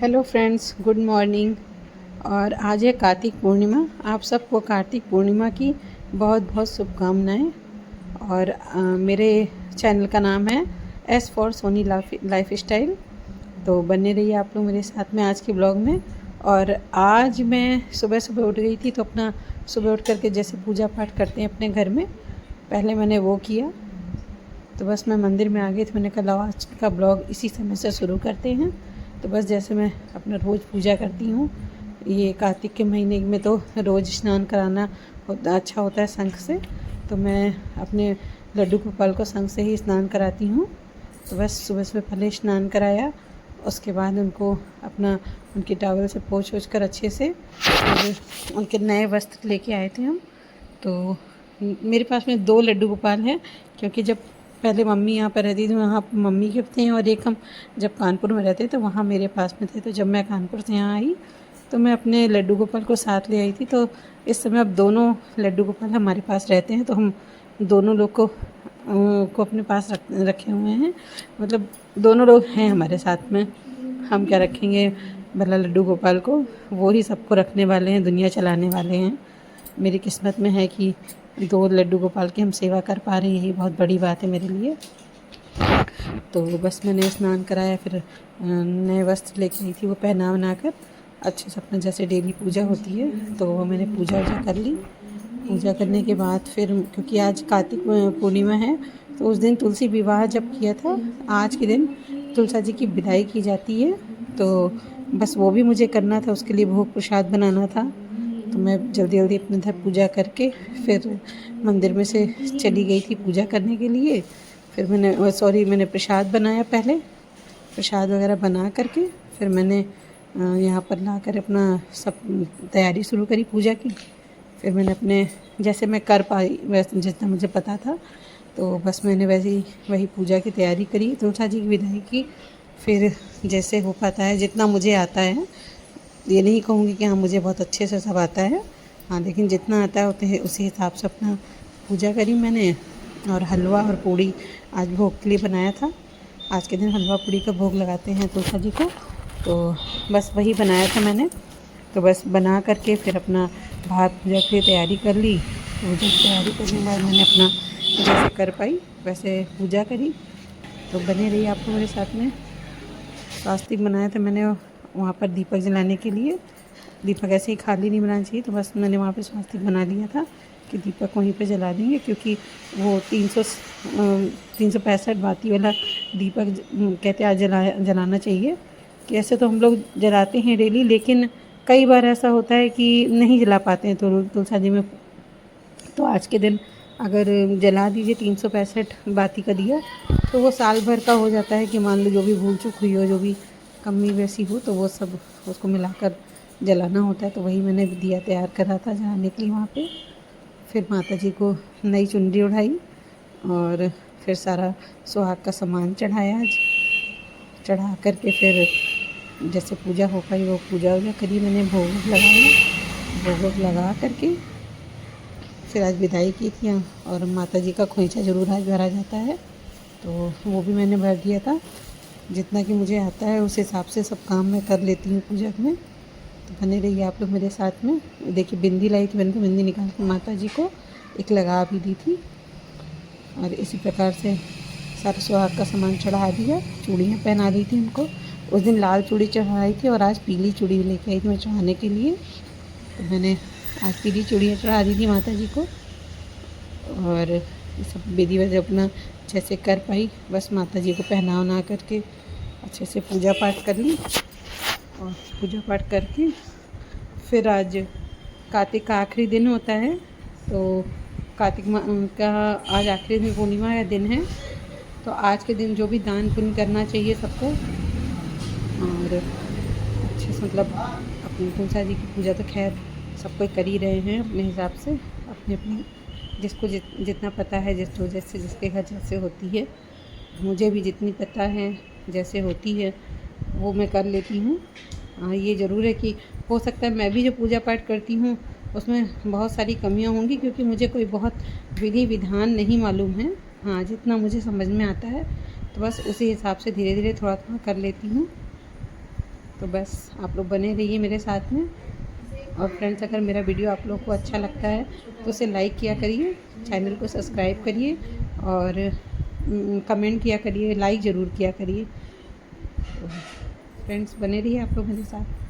Hello friends, good morning. और आज है कार्तिक पूर्णिमा। आप सबको कार्तिक पूर्णिमा की बहुत बहुत शुभकामनाएं। और मेरे चैनल का नाम है S for Soni life style. तो बने रहिए आप लोग मेरे साथ में आज के ब्लॉग में। और आज मैं सुबह सुबह उठ गई थी, तो अपना सुबह उठ करके जैसे पूजा पाठ करते हैं अपने घर में, पहले मैंने वो किया। तो बस मैं मंदिर में आ गई थी। मैंने कहा आज का ब्लॉग इसी समय से शुरू करते हैं। तो बस जैसे मैं अपना रोज़ पूजा करती हूँ, ये कार्तिक के महीने में तो रोज़ स्नान कराना अच्छा होता है शंख से। तो मैं अपने लड्डू गोपाल को शंख से ही स्नान कराती हूँ। तो बस सुबह सुबह पहले स्नान कराया, उसके बाद उनको अपना उनकी टॉवल से पोंछ कर अच्छे से उनके नए वस्त्र लेके आए थे हम। तो मेरे पास में 2 लड्डू गोपाल हैं, क्योंकि जब पहले मम्मी यहाँ पर रहती थी वहाँ मम्मी के थे, और एक हम जब कानपुर में रहते तो वहाँ मेरे पास में थे। तो जब मैं कानपुर से यहाँ आई तो मैं अपने लड्डू गोपाल को साथ ले आई थी। तो इस समय अब दोनों लड्डू गोपाल हमारे पास रहते हैं। तो हम दोनों लोग को अपने पास रखे हुए हैं। मतलब दोनों लोग हैं हमारे साथ में। हम क्या रखेंगे भला लड्डू गोपाल को, वो ही सबको रखने वाले हैं, दुनिया चलाने वाले हैं। मेरी किस्मत में है कि 2 लड्डू गोपाल की हम सेवा कर पा रहे हैं, यही बहुत बड़ी बात है मेरे लिए। तो बस मैंने स्नान कराया, फिर नए वस्त्र लेके आई थी, वो पहना वना कर अच्छे से अपना जैसे डेली पूजा होती है तो वो मैंने पूजा वूजा कर ली। पूजा करने के बाद फिर, क्योंकि आज कार्तिक पूर्णिमा है, तो उस दिन तुलसी विवाह जब किया था, आज के दिन तुलसा जी की विदाई की जाती है। तो बस वो भी मुझे करना था, उसके लिए भोग प्रसाद बनाना था। तो मैं जल्दी जल्दी अपने घर पूजा करके फिर मंदिर में से चली गई थी पूजा करने के लिए। फिर मैंने प्रसाद बनाया, पहले प्रसाद वगैरह बना करके फिर मैंने यहाँ पर ला कर अपना सब तैयारी शुरू करी पूजा की। फिर मैंने अपने जैसे मैं कर पाई वैसे जितना मुझे पता था, तो बस मैंने वैसे ही वही पूजा की तैयारी करी, तुलसा जी की विदाई की। फिर जैसे हो पाता है, जितना मुझे आता है, ये नहीं कहूँगी कि हाँ मुझे बहुत अच्छे से सब आता है, हाँ, लेकिन जितना आता है उसी हिसाब से अपना पूजा करी मैंने। और हलवा और पूड़ी आज भोग के लिए बनाया था। आज के दिन हलवा पूड़ी का भोग लगाते हैं तुलसा जी को, तो बस वही बनाया था मैंने। तो बस बना करके फिर अपना बाहर पूजा के लिए तैयारी कर ली। पूजा की तैयारी करने के बाद मैंने अपना जैसे कर पाई वैसे पूजा करी। तो बने रही आप लोग मेरे साथ में। स्वास्तिक बनाया था मैंने वहाँ पर दीपक जलाने के लिए। दीपक ऐसे ही खाली नहीं बनाना चाहिए, तो बस मैंने वहाँ पे स्वास्तिक बना लिया था कि दीपक वहीं पे जला देंगे, क्योंकि वो 365 बाती वाला दीपक कहते हैं आज जलाना चाहिए। कि ऐसे तो हम लोग जलाते हैं डेली, लेकिन कई बार ऐसा होता है कि नहीं जला पाते हैं तो तुलसा जी में। तो आज के दिन अगर जला दीजिए 365 बाती का दिया, तो वो साल भर का हो जाता है। कि मान लो जो भी भूल चूक हुई हो, जो भी कमी वैसी हो, तो वो सब उसको मिलाकर जलाना होता है। तो वही मैंने दिया तैयार करा था जलाने के लिए वहाँ पे। फिर माता जी को नई चुनरी उठाई और फिर सारा सुहाग का सामान चढ़ाया। आज चढ़ा करके फिर जैसे पूजा हो पाई वो पूजा वूजा करी मैंने, भोग लगाया। भोग लगा करके फिर आज विदाई की थी। और माता जी का खोइंचा ज़रूर आज भरा जाता है, तो वो भी मैंने भर दिया था। जितना कि मुझे आता है उस हिसाब से सब काम मैं कर लेती हूँ पूजा में। तो बने रहिए आप लोग मेरे साथ में। देखिए बिंदी लाई थी मैंने, तो बिंदी निकाल के माता जी को एक लगा भी दी थी। और इसी प्रकार से सारा सुहाग का सामान चढ़ा दिया। चूड़ियाँ पहना दी थी उनको। उस दिन लाल चूड़ी चढ़ाई थी और आज पीली चूड़ी लेके आई थी मैं चढ़ाने के लिए। तो मैंने आज पीली चूड़ियाँ चढ़ा दी थी माता जी को। और ये सब विधि वजह अपना जैसे कर पाई, बस माता जी को पहना वना करके अच्छे से पूजा पाठ कर ली। और पूजा पाठ करके फिर आज कार्तिक का आखिरी दिन होता है, तो कार्तिक का आज आखिरी दिन पूर्णिमा का दिन है। तो आज के दिन जो भी दान पुण्य करना चाहिए सबको, और अच्छे से मतलब अपनी तुलसा जी की पूजा तो खैर सब कोई कर ही रहे हैं अपने हिसाब से, अपने अपने जिसको जितना पता है, जिसको जैसे जिसके घर जैसे होती है। मुझे भी जितनी पता है जैसे होती है वो मैं कर लेती हूँ। हाँ, ये ज़रूर है कि हो सकता है मैं भी जो पूजा पाठ करती हूँ उसमें बहुत सारी कमियाँ होंगी, क्योंकि मुझे कोई बहुत विधि विधान नहीं मालूम है। हाँ, जितना मुझे समझ में आता है तो बस उसी हिसाब से धीरे धीरे थोड़ा थोड़ा कर लेती हूँ। तो बस आप लोग बने रहिए मेरे साथ में। और फ्रेंड्स, अगर मेरा वीडियो आप लोग को अच्छा लगता है तो उसे लाइक किया करिए, चैनल को सब्सक्राइब करिए और कमेंट किया करिए, लाइक ज़रूर किया करिए। तो फ्रेंड्स, बने रहिए आप लोग मेरे साथ।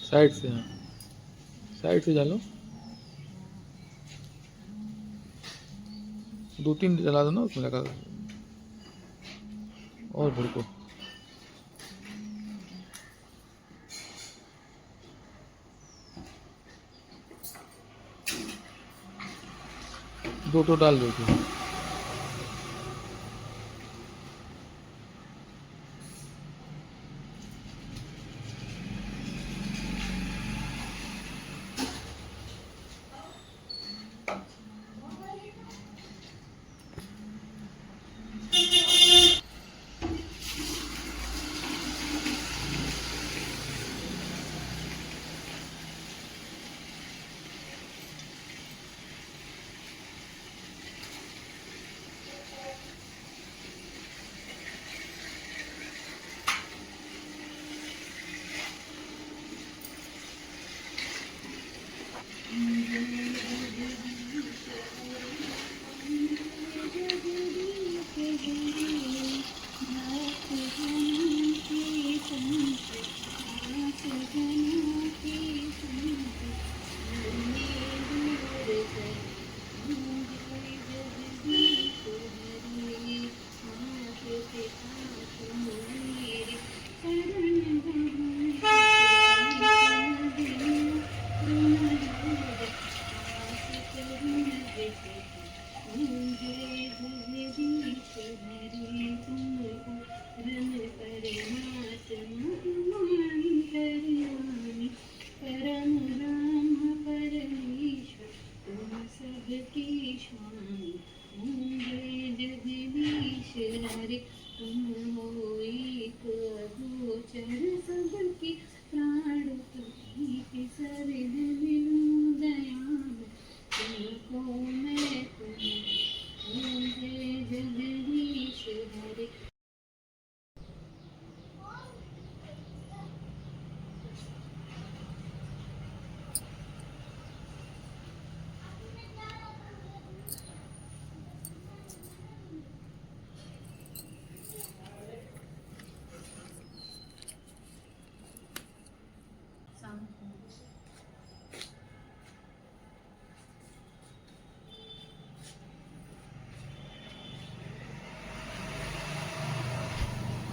साइड से, हाँ साइड से डालो, 2-3 जला दो ना उसमें लगा और भड़को। 2 तो डाल दो फिर।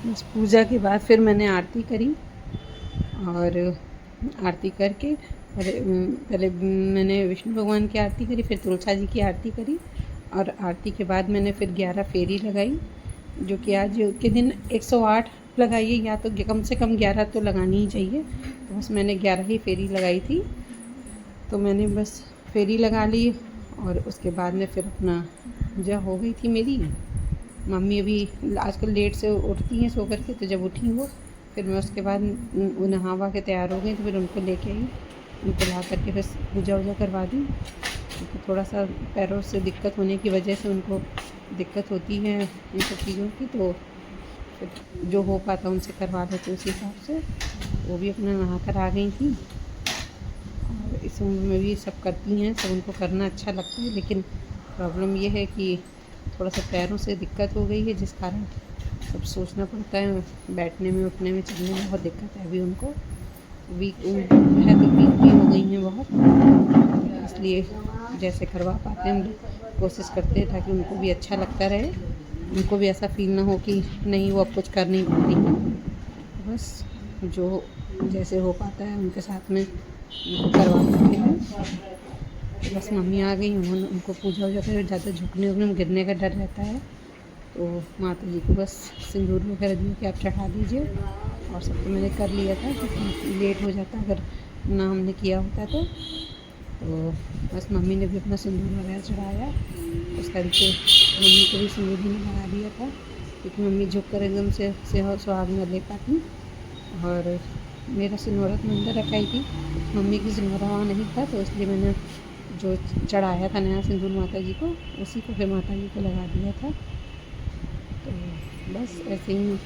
बस पूजा के बाद फिर मैंने आरती करी, और आरती करके पहले मैंने विष्णु भगवान की आरती करी, फिर तुलसा जी की आरती करी, और आरती के बाद मैंने फिर 11 फेरी लगाई, जो कि आज के दिन 108 लगाइए, या तो कम से कम 11 तो लगानी ही चाहिए। तो बस मैंने 11 ही फेरी लगाई थी। तो मैंने बस फेरी लगा ली, और उसके बाद में फिर अपना पूजा हो गई थी मेरी। मम्मी अभी आजकल लेट से उठती हैं सो करके, तो जब उठी वो फिर मैं उसके बाद वो नहा वहा के तैयार हो गई, तो फिर उनको लेके आई, उनको ला करके फिर पूजा वूजा करवा दी। क्योंकि थोड़ा सा पैरों से दिक्कत होने की वजह से उनको दिक्कत होती है इन सब चीज़ों की, तो फिर जो हो पाता उनसे करवा लेते उस हिसाब से। वो भी अपना नहा कर आ गई थी, और इस उम्र में भी सब करती हैं, सब उनको करना अच्छा लगता है, लेकिन प्रॉब्लम ये है कि थोड़ा सा पैरों से दिक्कत हो गई है, जिस कारण सब सोचना पड़ता है, बैठने में, उठने में, चलने में बहुत दिक्कत है अभी उनको। वीक है, तो वीक भी हो गई हैं बहुत, इसलिए जैसे करवा पाते हैं हम लोग कोशिश करते हैं, ताकि उनको भी अच्छा लगता रहे, उनको भी ऐसा फील ना हो कि नहीं वो अब कुछ कर नहीं पाती हैं। बस जो जैसे हो पाता है उनके साथ में करवा देते हैं। बस मम्मी आ गई, उन्होंने उनको पूजा वूजा कर, ज़्यादा झुकने उकने में गिरने का डर रहता है, तो माता जी को बस सिंदूर वगैरह दिए कि आप चढ़ा दीजिए, और सब तो मैंने कर लिया था, क्योंकि लेट हो जाता अगर ना हमने किया होता तो बस मम्मी ने भी अपना सिंदूर वगैरह चढ़ाया। उसका नीचे मम्मी को भी सिंदूर ही लगा दिया था, क्योंकि मम्मी झुक कर एकदम से सुहाग न ले पाती, और मेरा सिंदूरा तो अंदर रखाई थी, बल्कि मम्मी की सिंदूरा वहाँ नहीं था, तो इसलिए मैंने जो चढ़ाया था नया सिंदूर माता जी को, उसी को फिर माता जी को लगा दिया था। तो बस ऐसे ही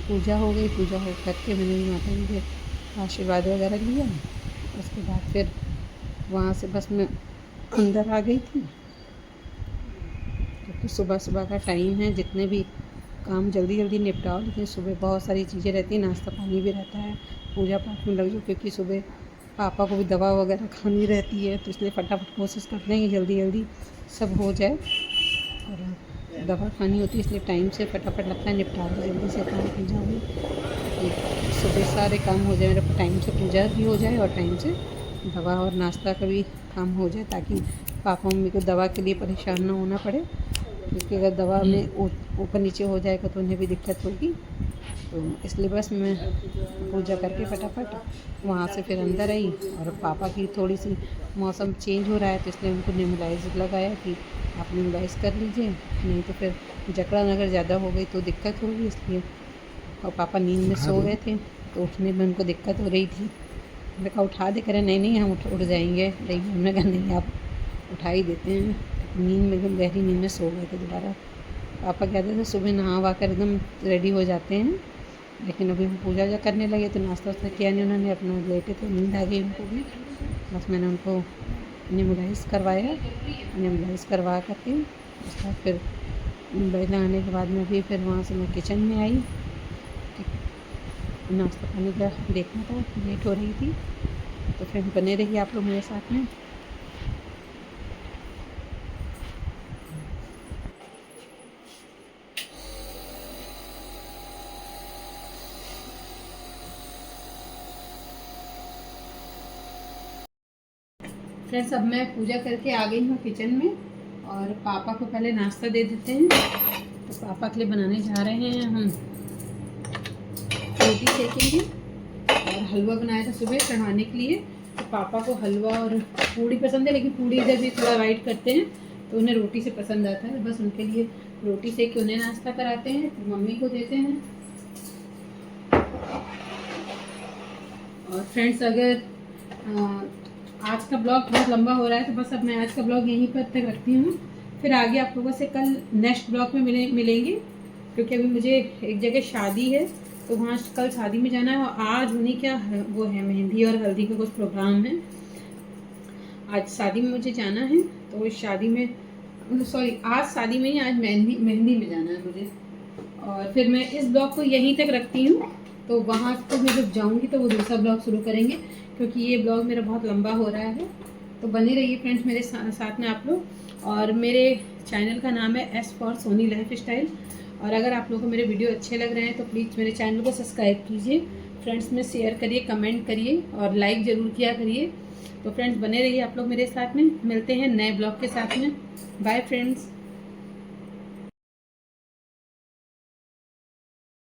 पूजा हो गई। पूजा हो करके मैंने भी माता जी के आशीर्वाद वगैरह लिया। उसके बाद फिर वहाँ से बस मैं अंदर आ गई थी, क्योंकि सुबह सुबह का टाइम है, जितने भी काम जल्दी जल्दी निपटाओ, लेकिन सुबह बहुत सारी चीज़ें रहती हैं, नाश्ता पानी भी रहता है, पूजा पाठ में लग जाओ, क्योंकि सुबह पापा को भी दवा वगैरह खानी रहती है, तो इसलिए फटाफट कोशिश करते हैं कि जल्दी जल्दी सब हो जाए, और दवा खानी होती है, इसलिए टाइम से फटाफट लगता है निपटा दो जल्दी से काम पूजा में, सुबह सारे काम हो जाए, मेरा टाइम से पूजा भी हो जाए और टाइम से दवा और नाश्ता का भी काम हो जाए, ताकि पापा मम्मी को दवा के लिए परेशान ना होना पड़े, क्योंकि अगर दवा में ऊपर नीचे हो जाएगा तो उन्हें भी दिक्कत होगी। तो इसलिए बस मैं पूजा करके फटाफट वहाँ से फिर अंदर आई, और पापा की थोड़ी सी मौसम चेंज हो रहा है, तो इसलिए उनको नेबुलाइज़र लगाया कि आप नेबुलाइज़ कर लीजिए, नहीं तो फिर जकड़न अगर ज़्यादा हो गई तो दिक्कत होगी, इसलिए। और पापा नींद में सो गए थे, तो उठने में उनको दिक्कत हो रही थी। मैंने कहा उठा दे, करें नहीं नहीं हम उठ जाएंगे, लेकिन हमने कहा नहीं आप उठा ही देते हैं। नींद में एकदम गहरी नींद में सो गए थे दोबारा। पापा कहते थे सुबह नहा वहा कर एकदम रेडी हो जाते हैं, लेकिन अभी हम पूजा वूजा करने लगे तो नाश्ता वास्ता किया नहीं उन्होंने, अपना लेटे थे, नींद आ गई उनको भी। बस मैंने उनको नेबुलाइज़ करवाया, नेबुलाइज़ करवा करके उसके बाद फिर बैठा आने के बाद में भी फिर वहाँ से मैं किचन में आई, नाश्ता पानी का देखना था, लेट हो रही थी, तो फिर बने रहिए आप लोग मेरे साथ में। फ्रेंड्स अब मैं पूजा करके आ गई हूँ किचन में, और पापा को पहले नाश्ता दे देते हैं। तो पापा के लिए बनाने जा रहे हैं हम रोटी सेकेंगे, और हलवा बनाया था सुबह चढ़ाने के लिए। तो पापा को हलवा और पूड़ी पसंद है, लेकिन पूड़ी इधर भी थोड़ा अवॉइड करते हैं, तो उन्हें रोटी से पसंद आता है। बस उनके लिए रोटी सेक के उन्हें नाश्ता कराते हैं, मम्मी को देते हैं। और फ्रेंड्स अगर आज का ब्लॉग बहुत लंबा हो रहा है, तो बस अब मैं आज का ब्लॉग यहीं पर तक रखती हूँ। फिर आगे आप लोगों से कल नेक्स्ट ब्लॉग में मिलेंगे, क्योंकि अभी मुझे एक जगह शादी है, तो वहाँ कल शादी में जाना है, और आज उन्हीं क्या वो है मेहंदी और हल्दी का कुछ प्रोग्राम है। आज शादी में मुझे जाना है, तो इस शादी में आज शादी में ही, आज मेहंदी में जाना है मुझे। और फिर मैं इस ब्लॉग को यहीं तक रखती हूँ, तो वहाँ तो मैं जब जाऊँगी तो वो दूसरा ब्लॉग शुरू करेंगे, क्योंकि ये ब्लॉग मेरा बहुत लंबा हो रहा है। तो बने रहिए फ्रेंड्स मेरे साथ में आप लोग। और मेरे चैनल का नाम है S for Soni life style, और अगर आप लोगों को मेरे वीडियो अच्छे लग रहे हैं तो प्लीज़ मेरे चैनल को सब्सक्राइब कीजिए, फ्रेंड्स में शेयर करिए, कमेंट करिए और लाइक ज़रूर किया करिए। तो फ्रेंड्स बने रहिए आप लोग मेरे साथ में। मिलते हैं नए ब्लॉग के साथ में। Bye friends.